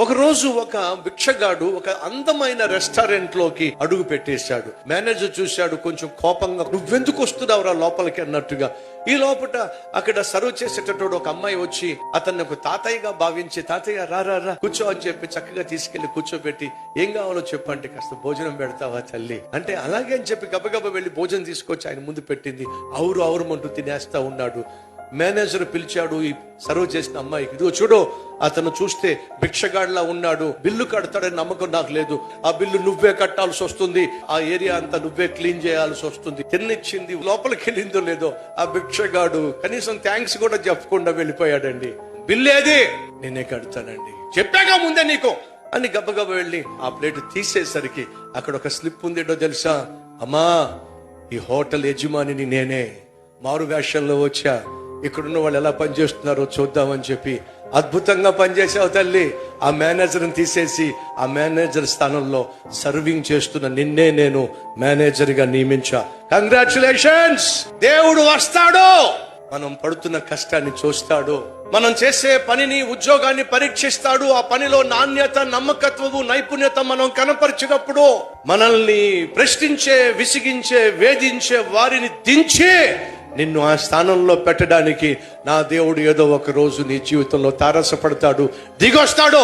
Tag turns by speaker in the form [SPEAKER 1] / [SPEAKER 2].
[SPEAKER 1] ఒకరోజు ఒక భిక్షగాడు ఒక అందమైన రెస్టారెంట్ లోకి అడుగు పెట్టేశాడు. మేనేజర్ చూశాడు, కొంచెం కోపంగా, నువ్వెందుకు వస్తున్నావురా లోపలికి అన్నట్టుగా. ఈ లోపల అక్కడ సర్వ్ చేసేటటువంటి ఒక అమ్మాయి వచ్చి అతన్ని ఒక తాతయ్యగా భావించి, తాతయ్య రా రా రా కూర్చో అని చెప్పి చక్కగా తీసుకెళ్లి కూర్చోబెట్టి, ఏం కావాలో చెప్పంటే, కాస్త భోజనం పెడతావా తల్లి అంటే, అలాగే అని చెప్పి గబగబ వెళ్లి భోజనం తీసుకొచ్చి ఆయన ముందు పెట్టింది. అవురుమంటూ తినేస్తా ఉన్నాడు. మేనేజర్ పిలిచాడు ఈ సర్వ్ చేసిన అమ్మాయికి, ఇదిగో చూడు, అతను చూస్తే భిక్షగాడిలా ఉన్నాడు, బిల్లు కడతాడని నమ్మకం నాకు లేదు, ఆ బిల్లు నువ్వే కట్టాల్సి వస్తుంది, ఆ ఏరియా అంతా నువ్వే క్లీన్ చేయాల్సి వస్తుంది. తిన్నిచ్చింది, లోపలికి వెళ్ళిందో లేదో ఆ భిక్షగాడు కనీసం థ్యాంక్స్ కూడా చెప్పకుండా వెళ్ళిపోయాడండి. బిల్లు ఏది? నేనే కడతానండి, చెప్పాగా ముందే నీకు అని గబగబ వెళ్ళి ఆ ప్లేట్ తీసేసరికి అక్కడ ఒక స్లిప్ ఉందేటో తెలుసా? అమ్మా, ఈ హోటల్ యజమానిని నేనే, మారు వేషంలో వచ్చా, ఇక్కడున్న వాళ్ళు ఎలా పనిచేస్తున్నారో చూద్దామని చెప్పి అద్భుతంగా పనిచేసావు తల్లి. ఆ మేనేజర్ని తీసేసి ఆ మేనేజర్ స్థానంలో సర్వింగ్ చేస్తున్న నిన్నే నేను మేనేజర్ గా నియమించా. కంగ్రాచులేషన్స్. దేవుడు వస్తాడు, మనం పడుతున్న కష్టాన్ని చూస్తాడు, మనం చేసే పనిని, ఉద్యోగాన్ని పరీక్షిస్తాడు. ఆ పనిలో నాణ్యత, నమ్మకత్వము, నైపుణ్యత మనం కనపరిచినప్పుడు మనల్ని ప్రశ్నించే, విసిగించే, వేధించే వారిని దించి నిన్ను ఆ స్థానంలో పెట్టడానికి నా దేవుడు ఏదో ఒక రోజు నీ జీవితంలో తారసపడతాడు, దిగొస్తాడు.